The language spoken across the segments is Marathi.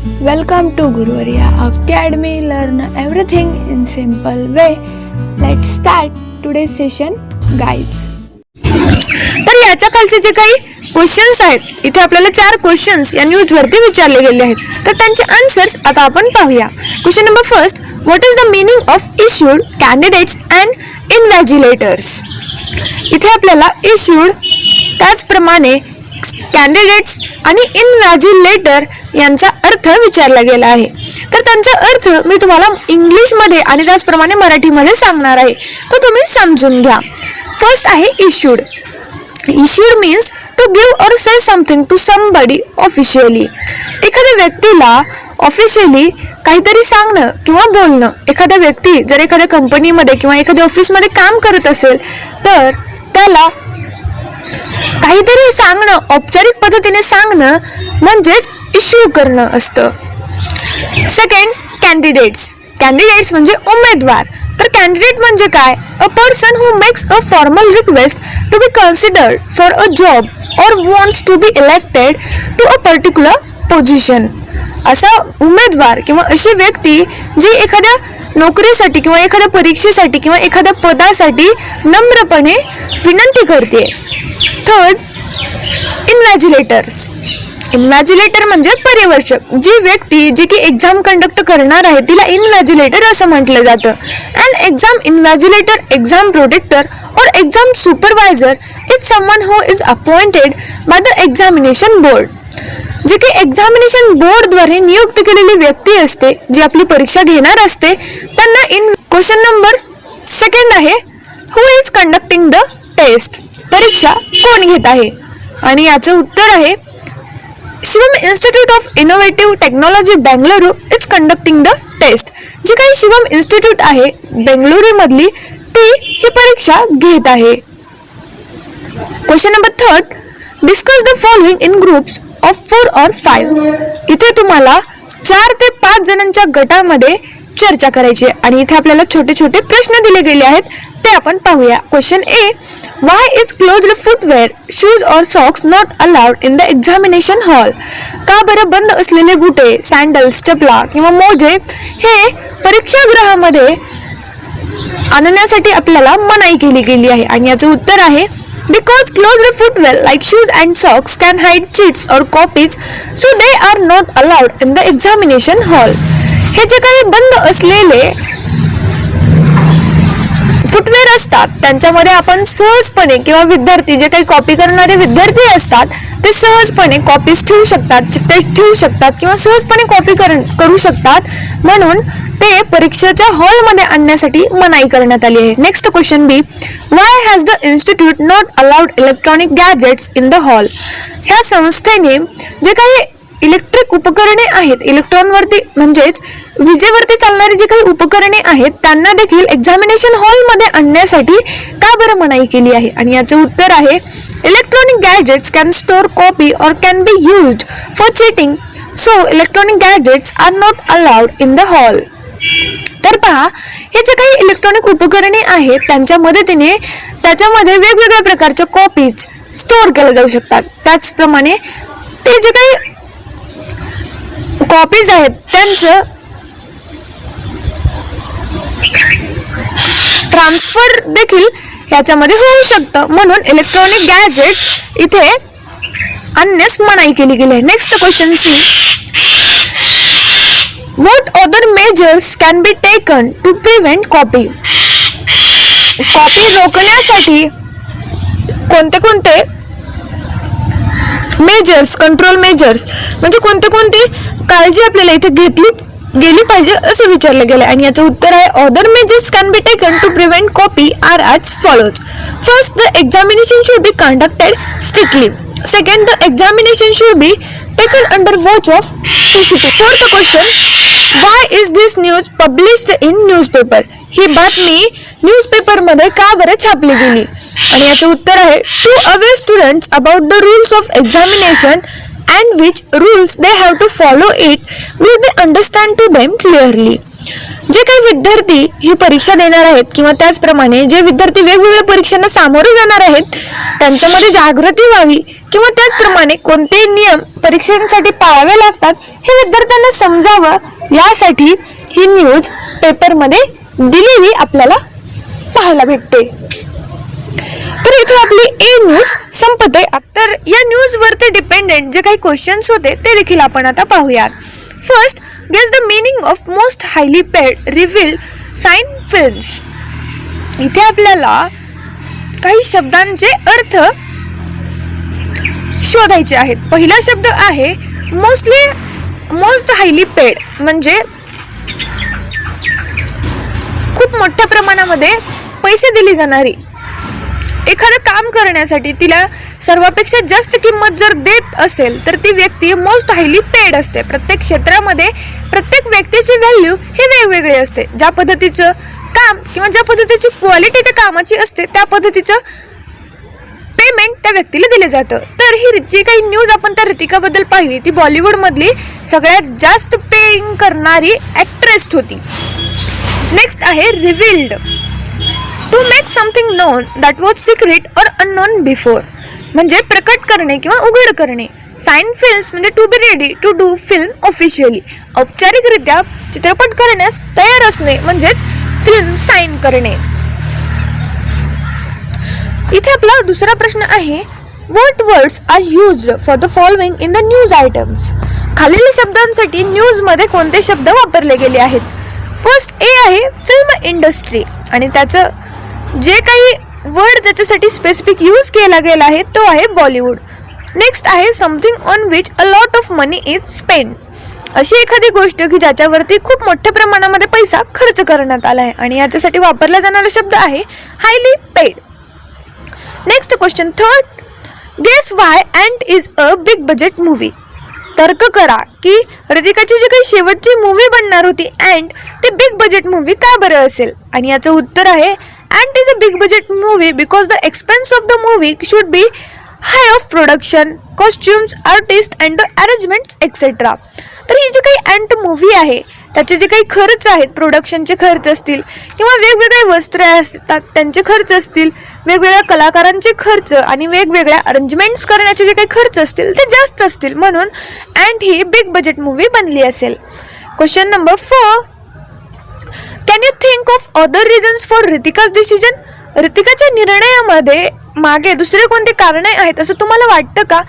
Welcome to Guruvarya Academy. Learn everything in simple way. Let's start today's session. Guides. तर याच्या खालचे जे काही क्वेश्चन्स आहेत, इथे आपल्याला 4 क्वेश्चन्स या न्यूज वरती विचारले गेले आहेत. तर त्यांचे आन्सर्स आता आपण पाहूया. Question number first, what is the meaning of issued, candidates and invigilators. इथे आपल्याला इश्यूड, त्याचप्रमाणे कॅन्डिडेट्स आणि इन्व्हिजिलेटर यांचा अर्थ विचारला गेला आहे. तर त्यांचा अर्थ मी तुम्हाला इंग्लिशमध्ये आणि त्याचप्रमाणे मराठीमध्ये सांगणार आहे, तो तुम्ही समजून घ्या. फर्स्ट आहे issued. Issued means to give or say something to somebody officially. एखाद्या व्यक्तीला ऑफिशियली काहीतरी सांगणं किंवा बोलणं. एखादा व्यक्ती जर एखाद्या कंपनीमध्ये किंवा एखाद्या ऑफिसमध्ये काम करत असेल तर त्याला काहीतरी सांगणं, औपचारिक पद्धतीने सांगणं म्हणजेच इश्यू करणं असतं. Second, candidates. कॅन्डिडेट्स म्हणजे उमेदवार. तर कॅन्डिडेट म्हणजे काय? A person who makes a formal request to be considered for a job or wants to be elected to a particular position. असा उमेदवार किंवा अशी व्यक्ती जी एखाद्या नोकरीसाठी किंवा एखाद्या परीक्षेसाठी किंवा एखाद्या पदासाठी नम्रपणे विनंती करते. थर्ड, इन्व्हिजिलेटर्स. इन्व्हिजिलेटर म्हणजे पर्यवेक्षक. जी व्यक्ती जी की एक्झाम कंडक्ट करणार आहे तिला इन्व्हिजिलेटर असं म्हटलं जातं. अँड एक्झाम इन्व्हिजिलेटर, एक्झाम प्रोटेक्टर और exam supervisor is someone who is appointed by the examination board. जे की एक्झामिनेशन बोर्डद्वारे नियुक्त केलेली व्यक्ती असते, जी आपली परीक्षा घेणार असते, त्यांना क्वेश्चन नंबर सेकंड आहे, who is conducting the test. परीक्षा कोण घेत आहे? आणि याचं उत्तर आहे, Shivam institute of innovative technology Bengaluru is conducting the test. जी काही शिवम इन्स्टिट्यूट आहे बेंगलुरू मधली ती ही परीक्षा घेत आहे. Question number third, discuss the following in groups of 4 or 5. इथे तुम्हाला 4 ते 5 जणांच्या गटामध्ये चर्चा करायची आहे आणि इथे आपल्याला छोटे छोटे प्रश्न दिले गेले आहेत, ते आपण पाहूया. Question A, why is closed footwear, shoes or socks not allowed in the examination hall. का बरं बंद असलेले बुटे, सँडल्स, चपला किंवा मोजे हे परीक्षागृहामध्ये आणण्यासाठी आपल्याला मनाई केली गेली आहे. आणि याचं उत्तर आहे, because closed footwear like shoes and socks can hide cheats or copies, so they are not allowed in the examination hall. हे जे काही बंद असलेले फुटवेअर असतात त्यांच्यामध्ये आपण सहजपणे किंवा विद्यार्थी जे काही कॉपी करणारे विद्यार्थी असतात ते सहजपणे कॉपीज ठेवू शकतात, चिठ्ठ्या ठेवू शकतात किंवा सहजपणे कॉपी करू शकतात, म्हणून ते परीक्षेच्या हॉलमध्ये आणण्यासाठी मनाई करण्यात आली आहे. Next question B, why has the institute not allowed electronic gadgets in the hall. ह्या संस्थेने जे काही इलेक्ट्रिक उपकरणे आहेत, इलेक्ट्रॉनवरती म्हणजेच विजेवरती चालणारी जी काही उपकरणे आहेत त्यांना देखील एक्झामिनेशन हॉलमध्ये आणण्यासाठी का बरं मनाई केली आहे? आणि याचं उत्तर आहे, electronic gadgets can store copy or can be used for cheating, so electronic gadgets are not allowed in the hall. तर पहा, हे जे काही इलेक्ट्रॉनिक उपकरणे आहेत त्यांच्या मदतीने त्याच्यामध्ये वेगवेगळ्या प्रकारच्या कॉपीज स्टोअर केल्या जाऊ शकतात. त्याचप्रमाणे ते जे काही कॉपीज आहेत त्यांचं ट्रान्सफर देखील याच्यामध्ये होऊ शकतं, म्हणून इलेक्ट्रॉनिक गॅजेट्स इथे आणण्यास मनाई केली गेली आहे. Next question C, what other measures can be taken to prevent copy. Copy रोखण्यासाठी कोणते कोणते मेजर्स, कंट्रोल मेजर्स म्हणजे कोणते कोणती काळजी आपल्याला इथे घेतली गेली पाहिजे असं विचारलं गेलं. आणि याचं उत्तर आहे, other measures can be taken to prevent copy are as follows. First, the examination should be conducted strictly. Second, the examination should be taken under watch of CCTV. Fourth question, why is this news published in newspaper. ही बातमी न्यूजपेपर मध्ये का बरं छापली गेली? आणि याचं उत्तर आहे, to aware students about the rules of examination and which rules they have to follow it will be understand to them clearly. जे काही विद्यार्थी ही परीक्षा देणार आहेत किंवा त्याचप्रमाणे जे विद्यार्थी वेगवेगळ्या परीक्षांना सामोरे जाणार आहेत त्यांच्यामध्ये जागृती व्हावी किंवा त्याचप्रमाणे कोणते नियम परीक्षांसाठी पाळावे लागतात हे विद्यार्थ्यांना समजावं यासाठी ही न्यूज पेपरमध्ये दिलेली आपल्याला पाहायला भेटते. तर इथे आपली ए न्यूज संपते. तर या न्यूज वरती डिपेंडेंट जे काही क्वेश्चन्स होते ते देखील आपण आता पाहूयात. First, guess the meaning of most highly paid revealed sign films. इथे आपल्याला काही शब्दांचे अर्थ शोधायचे आहेत. पहिला शब्द आहे मोस्ट हायली पेड, म्हणजे खूप मोठ्या प्रमाणामध्ये पैसे दिली जाणारी. एखादं काम करण्यासाठी तिला सर्वापेक्षा जास्त किंमत जर देत असेल तर ती व्यक्ती मोस्ट हायली पेड असते. प्रत्येक क्षेत्रामध्ये प्रत्येक व्यक्तीची व्हॅल्यू हे वेगवेगळी असते. ज्या पद्धतीचं काम किंवा ज्या पद्धतीची क्वालिटी त्या कामाची असते त्या पद्धतीचं पेमेंट त्या व्यक्तीला दिले जातं. तर ही जी काही न्यूज आपण त्या ऋतिकाबद्दल पाहिली ती बॉलिवूडमधली सगळ्यात जास्त पेइंग करणारी ॲक्ट्रेस होती. नेक्स्ट आहे revealed. To make something known that was secret or unknown before, म्हणजे प्रकट करणे किंवा उघड करणे. साइन फिल्म्स म्हणजे to be ready to do film officially, औपचारिकरित्या चित्रपट करण्यास तयार असणे म्हणजेच फिल्म साइन करणे. इथे आपला दुसरा प्रश्न आहे what words are used for the following in the news items. खालील शब्दांसाठी न्यूज मध्ये कोणते शब्द वापरले गेले आहेत. फर्स्ट ए आहे फिल्म इंडस्ट्री, आणि त्याचं जे काही वर्ड त्याच्यासाठी स्पेसिफिक यूज केला गेला आहे तो आहे बॉलिवूड. नेक्स्ट आहे something on which a lot of money is spend, अशी एखादी गोष्ट की ज्याच्यावरती खूप मोठ्या प्रमाणामध्ये पैसा खर्च करण्यात आला आहे, आणि याच्यासाठी वापरला जाणारा शब्द आहे highly paid. Next question third, guess why ant is a big budget movie. तर्क करा की ऋतिकाची जी काही शेवटची मूवी बनणार होती अँट ती बिग बजेट मूवी का बरं असेल, आणि याचं उत्तर आहे ant is a big budget movie because the expense of the movie should be high of production, costumes, artist and the arrangements etcetera. तर ही जी काही अँट मूवी आहे त्याचे जे काही खर्च आहेत, प्रोडक्शनचे खर्च असतील किंवा वेगवेगळे वस्त्र असतात त्यांचे खर्च असतील, वेगवेगळ्या कलाकारांचे खर्च आणि वेगवेगळ्या अरेंजमेंट्स करण्याचे जे काही खर्च असतील ते जास्त असतील, म्हणून अँट ही बिग बजेट मूवी बनली असेल. Question number 4, can you think of other reasons for Ritika's decision. ऋतिकाच्या निर्णयामध्ये मागे दुसरे कोणते कारणे आहेत असं तुम्हाला वाटतं का.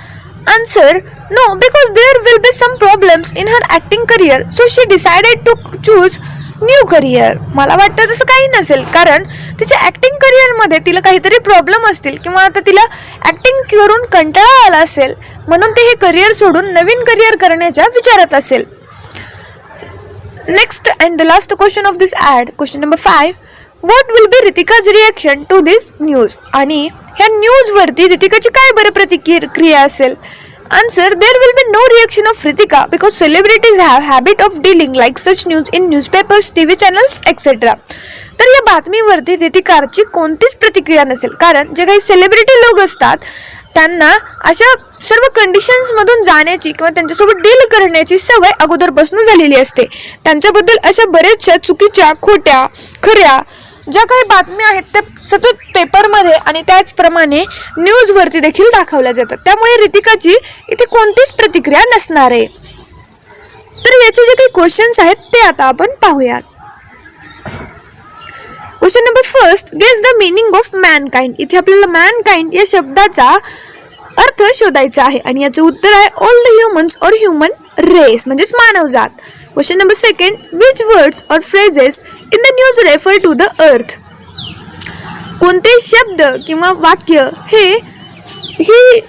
Answer, no, because there will be some problems in her acting career, so she decided to choose new career. मला वाटतं तसं काही नसेल, कारण तिच्या ॲक्टिंग करिअरमध्ये तिला काहीतरी प्रॉब्लेम असतील किंवा आता तिला ॲक्टिंग करून कंटाळा आला असेल, म्हणून ते हे करिअर सोडून नवीन करिअर करण्याच्या विचारात असेल. Next and the last question of this ad, question number 5, what will be Ritika's reaction to this news. आणि ह्या न्यूजवरती ऋतिकाची काय बरं प्रतिक्रिया असेल. Answer, there will be no reaction of Ritika because celebrities have habit of dealing like such news in newspapers, TV channels, etc. तर या बातमीवरती ऋतिकाची कोणतीच प्रतिक्रिया नसेल, कारण जे काही सेलिब्रिटी लोक असतात त्यांना अशा सर्व कंडिशन्समधून जाण्याची किंवा त्यांच्यासोबत डील करण्याची सवय अगोदरपासून झालेली असते. त्यांच्याबद्दल अशा बऱ्याचशा चुकीच्या, खोट्या, खऱ्या ज्या काही बातम्या आहेत त्या सतत पेपरमध्ये आणि त्याचप्रमाणे न्यूजवरती देखील दाखवल्या जातात. त्यामुळे ऋतिकाची इथे कोणतीच प्रतिक्रिया नसणार आहे. तर याचे जे काही क्वेश्चन्स आहेत ते आता आपण पाहूयात. Question number first, guess the meaning of mankind. इथे आपल्याला मॅनकाइंड या शब्दाचा अर्थ शोधायचा आहे, आणि याचं उत्तर आहे all the humans or human race म्हणजेच मानवजात. Question number second, which words or phrases in the news refer to the earth. कोणते शब्द किंवा वाक्य ही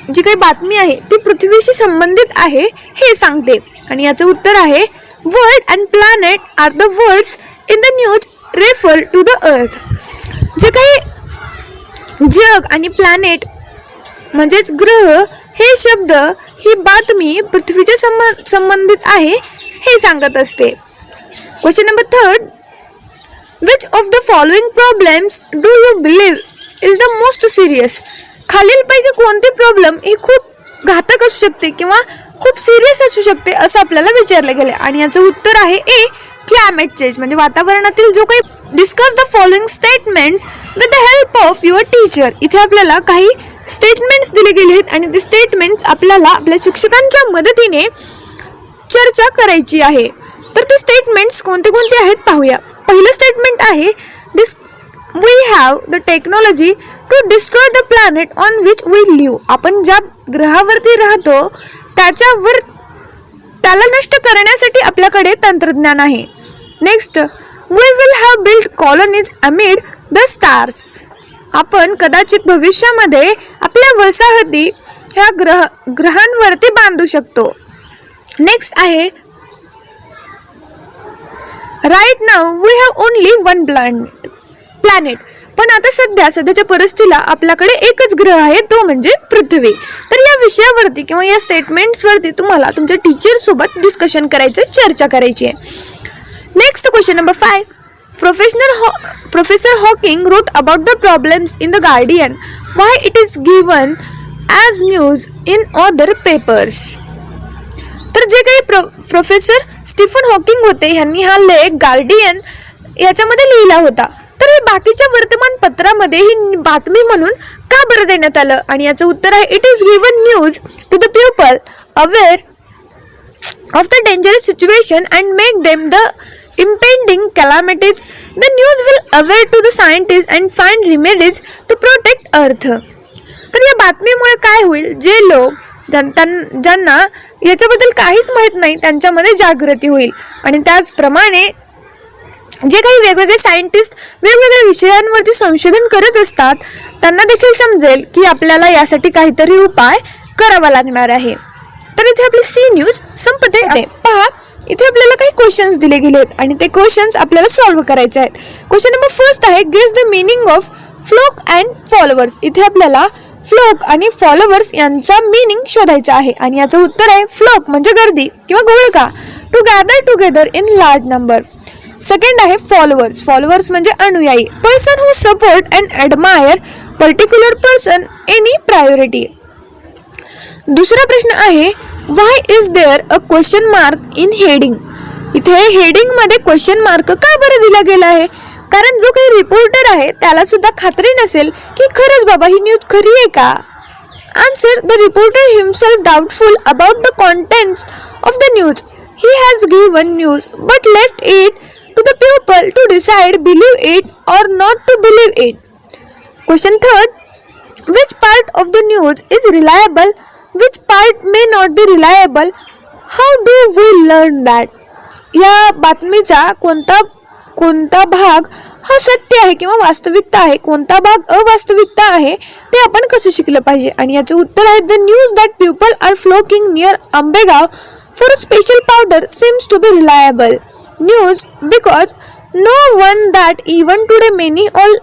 जी काही बातमी आहे ती पृथ्वीशी संबंधित आहे हे सांगते, आणि याचं उत्तर आहे world and planet are the words in the news refer to the earth. जे काही जग आणि प्लॅनेट म्हणजेच ग्रह हे शब्द ही बातमी पृथ्वीच्या संबंधित आहे हे सांगत असते. Question number third, which of the following problems do you believe is the most serious. खालीलपैकी कोणती प्रॉब्लेम ही खूप घातक असू शकते किंवा खूप सिरियस असू शकते असं आपल्याला विचारलं गेलं, आणि याचं उत्तर आहे ए क्लायमेट चेंज म्हणजे वातावरणातील जो काही discuss the following statements with the help of your teacher. इथे आपल्याला काही स्टेटमेंट्स दिले गेले आहेत आणि ते स्टेटमेंट्स आपल्याला आपल्या शिक्षकांच्या मदतीने चर्चा करायची आहे. तर ते स्टेटमेंट्स कोणते कोणते आहेत पाहूया. पहिलं स्टेटमेंट आहे we have the technology to destroy the planet on which we live. आपण ज्या ग्रहावरती राहतो त्याला नष्ट करण्यासाठी आपल्याकडे तंत्रज्ञान आहे. Next, we will have build colonies amid the stars. आपण कदाचित भविष्यामध्ये आपल्या वसाहती ह्या ग्रहांवरती बांधू शकतो. नेक्स्ट आहे right now we have only one planet. पण आता सध्याच्या परिस्थितीला आपल्याकडे एकच ग्रह आहे, तो म्हणजे पृथ्वी. तर या विषयावरती किंवा या स्टेटमेंट्सवरती तुम्हाला तुमच्या टीचर सोबत डिस्कशन करायचं, चर्चा करायची आहे. Next question number 5. Professor Hawking wrote about the problems in the Guardian. Why it is given as news in other papers? तर जे काही प्रोफेसर स्टीफन हॉकिंग होते यांनी हा लेख गार्डियन याच्यामध्ये लिहिला होता. तर हे बाकीच्या वर्तमानपत्रामध्ये ही बातमी म्हणून का बरं देण्यात आलं? आणि याचं उत्तर आहे it is given news to the people aware of the dangerous situation and make them the impending calamities. The news will aware to the scientists and find remedies to protect earth. तर या बातमीमुळे काय होईल, जे लोक ज्यांना याच्याबद्दल काहीच माहित नाही त्यांच्यामध्ये जागृती होईल. आणि त्याचप्रमाणे जे काही वेगवेगळे सायंटिस्ट वेगवेगळ्या विषयांवरती संशोधन करत असतात त्यांना देखील समजेल की आपल्याला यासाठी काहीतरी उपाय करावा लागणार आहे. तर इथे आपली सी न्यूज संपते. पहा, इथे आपल्याला काही क्वेश्चन्स दिले गेले आहेत आणि ते क्वेश्चन्स आपल्याला सॉल्व्ह करायचे आहेत. क्वेश्चन नंबर फर्स्ट आहे guess the meaning of flock and followers. इथे आपल्याला फ्लोक आणि फॉलोअर्स यांचा मीनिंग शोधायचा आहे आणि याचं उत्तर आहे फ्लोक म्हणजे गर्दी किंवा गोळका, to gather together in large number. Second आहे फॉलोअर्स म्हणजे अनुयायी, person who support and admire particular person any priority. दुसरा प्रश्न आहे why is there a question mark in heading. इथे हेडिंग मध्ये क्वेश्चन मार्क का बरं दिला गेला आहे? कारण जो काही रिपोर्टर आहे त्याला सुद्धा खात्री नसेल की खरंच बाबा ही न्यूज खरी आहे का. Answer the reporter himself doubtful about the contents of the news. He has given news but left it to the people to decide believe it or not to believe it. Question third, which part of the news is reliable, which part may not be reliable, how do we learn that? या बातमीचा कोणता भाग हा सत्य आहे किंवा वास्तविकता आहे, कोणता भाग अवास्तविकता आहे ते आपण कसं शिकलं पाहिजे? आणि याचं उत्तर आहे the news that people are flocking near Ambegaon for a special powder seems to be reliable news because no one that even today many all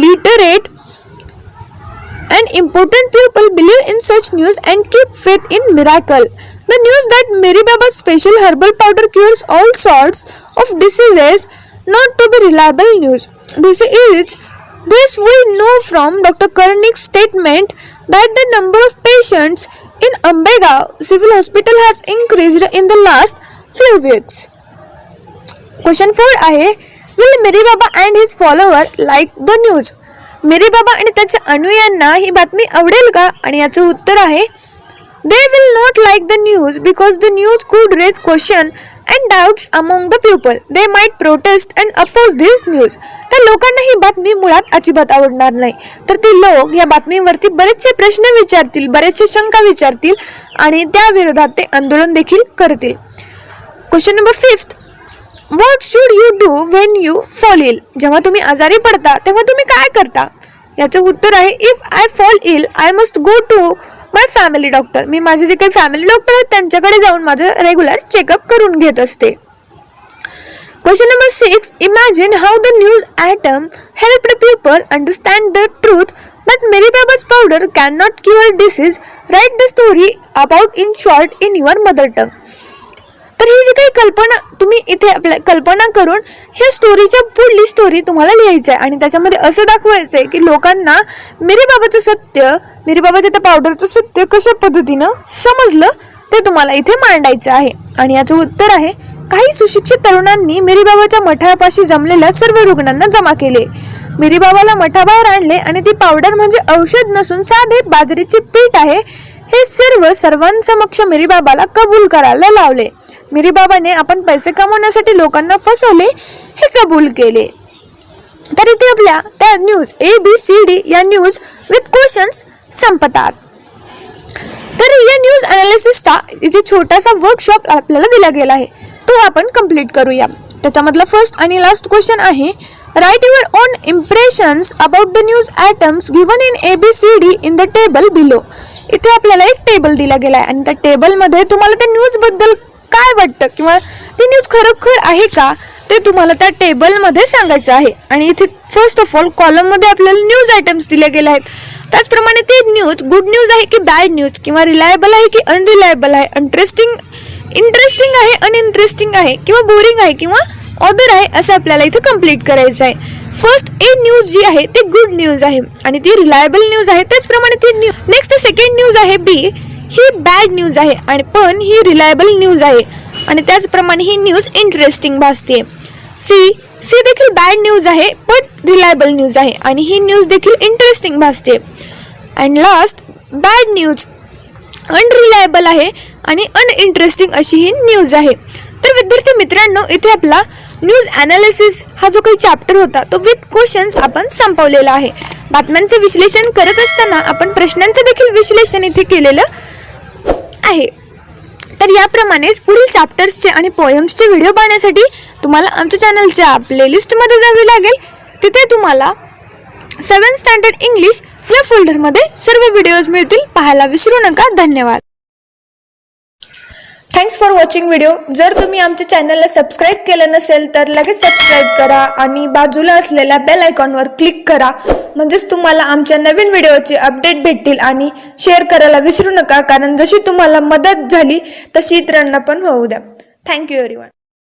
literate and important people believe in such news and keep faith in miracle. The news that Mary Baba's special herbal powder cures all sorts of diseases not to be reliable news. This we know from Dr. Karnik's statement that the number of patients in Ambegaon Civil Hospital has increased in the last few weeks. Question 4 आहे will Mary Baba and his follower like the news? मेरी बाबा आणि त्याच्या अनुयायांना ही बातमी आवडेल का? आणि याचं उत्तर आहे they will not like the news because the news could raise question and doubts among the people. They might protest and oppose this news. त्या लोकांना ही बातमी मुळात अजिबात आवडणार नाही. तर ते लोक या बातमीवरती बरेचसे प्रश्न विचारतील, बरेचसे शंका विचारतील आणि त्या विरोधात ते आंदोलन देखील करतील. Question number 5, what should you do when you fall ill. जेव्हा तुम्ही आजारी पडता तेव्हा तुम्ही काय करता? याचं उत्तर आहे if I fall ill I must go to my family doctor. मी माझे जे काही फॅमिली डॉक्टर आहेत त्यांच्याकडे जाऊन माझं रेग्युलर चेकअप करून घेत असते. Question number 6, imagine how the news atom helped people understand the truth that Mary Baba's powder can not cure disease. Write the story about in short in your mother tongue. तर ही जी काही कल्पना तुम्ही इथे आपल्या कल्पना करून ह्या स्टोरीच्या पुढली स्टोरी तुम्हाला लिहायची आहे आणि त्याच्यामध्ये असं दाखवायचं आहे की लोकांना मेरी बाबाच्या त्या पावडरचं सत्य कशा पद्धतीनं समजलं ते तुम्हाला इथे मांडायचं आहे. आणि याचं उत्तर आहे काही सुशिक्षित तरुणांनी मिरीबाबाच्या मठापाशी जमलेल्या सर्व रुग्णांना जमा केले. मिरीबाबाला मठाबाहेर आणले आणि ती पावडर म्हणजे औषध नसून साधे बाजरीचे पीठ आहे हे सर्वांसमक्ष मिरीबाबाला कबूल करायला लावले. मिरीबाबाने आपण पैसे कमवण्यासाठी लोकांना फसवले हे कबूल केले. तर इथे आपल्या त्या न्यूज ABCD या न्यूज विथ क्वेश्चन्स संपतात. तर या न्यूज अनालिसिसचा इथे छोटासा वर्कशॉप आपल्याला दिला गेला आहे, तो आपण कंप्लीट करूया. त्याच्यामधला फर्स्ट आणि लास्ट क्वेश्चन आहे, write your own impressions about the news items given in ABCD in the table below. इथे आपल्याला एक टेबल दिला गेला आहे आणि त्या टेबलमध्ये तुम्हाला त्या न्यूज बद्दल काय वाटतं किंवा ती न्यूज खरोखर आहे का ते तुम्हाला त्या टेबलमध्ये सांगायचं आहे. आणि इथे फर्स्ट ऑफ ऑल कॉलममध्ये आपल्याला न्यूज आयटम्स दिले गेले आहेत. त्याचप्रमाणे ती न्यूज गुड न्यूज आहे की बॅड न्यूज किंवा रिलायबल आहे की अनरिलायबल आहे, इंटरेस्टिंग आहे अनइंटरेस्टिंग आहे किंवा बोरिंग आहे किंवा ऑदर आहे असं आपल्याला इथे कंप्लीट करायचं आहे. फर्स्ट ए न्यूज जी आहे ती गुड न्यूज आहे आणि ती रिलायबल न्यूज आहे. त्याचप्रमाणे ती नेक्स्ट सेकंड न्यूज आहे B, ही बॅड न्यूज आहे आणि पण ही रिलायबल न्यूज आहे आणि त्याचप्रमाणे ही न्यूज इंटरेस्टिंग भासते. सी देखील बॅड न्यूज आहे पण रिलायबल न्यूज आहे आणि ही न्यूज देखील इंटरेस्टिंग भासते. And last bad news unreliable आहे आणि अनइंटरेस्टिंग अशी ही न्यूज आहे. तर विद्यार्थी मित्रांनो, इथे आपला न्यूज अनालिसिस हा जो काही चॅप्टर होता तो विथ क्वेश्चन्स आपण संपवलेला आहे. बातम्यांचे विश्लेषण करत असताना आपण प्रश्नांचं देखील विश्लेषण इथे केलेलं आहे. तर याप्रमाणेच पुढील चॅप्टर्सचे आणि पोएम्सचे व्हिडिओ पाहण्यासाठी तुम्हाला आमच्या चॅनलच्या प्लेलिस्टमध्ये जावे लागेल. तिथे तुम्हाला 7th स्टँडर्ड इंग्लिश या फोल्डरमध्ये सर्व व्हिडिओज मिळतील, पाहायला विसरू नका. धन्यवाद. Thanks for watching video. जर तुम्ही आमच्या चॅनलला सबस्क्राईब केलं नसेल तर लगेच सबस्क्राईब करा आणि बाजूला असलेल्या बेल आयकॉनवर क्लिक करा, म्हणजेच तुम्हाला आमच्या नवीन व्हिडिओचे अपडेट भेटतील. आणि शेअर करायला विसरू नका, कारण जशी तुम्हाला मदत झाली तशी इतरांना पण होऊ द्या. Thank you everyone.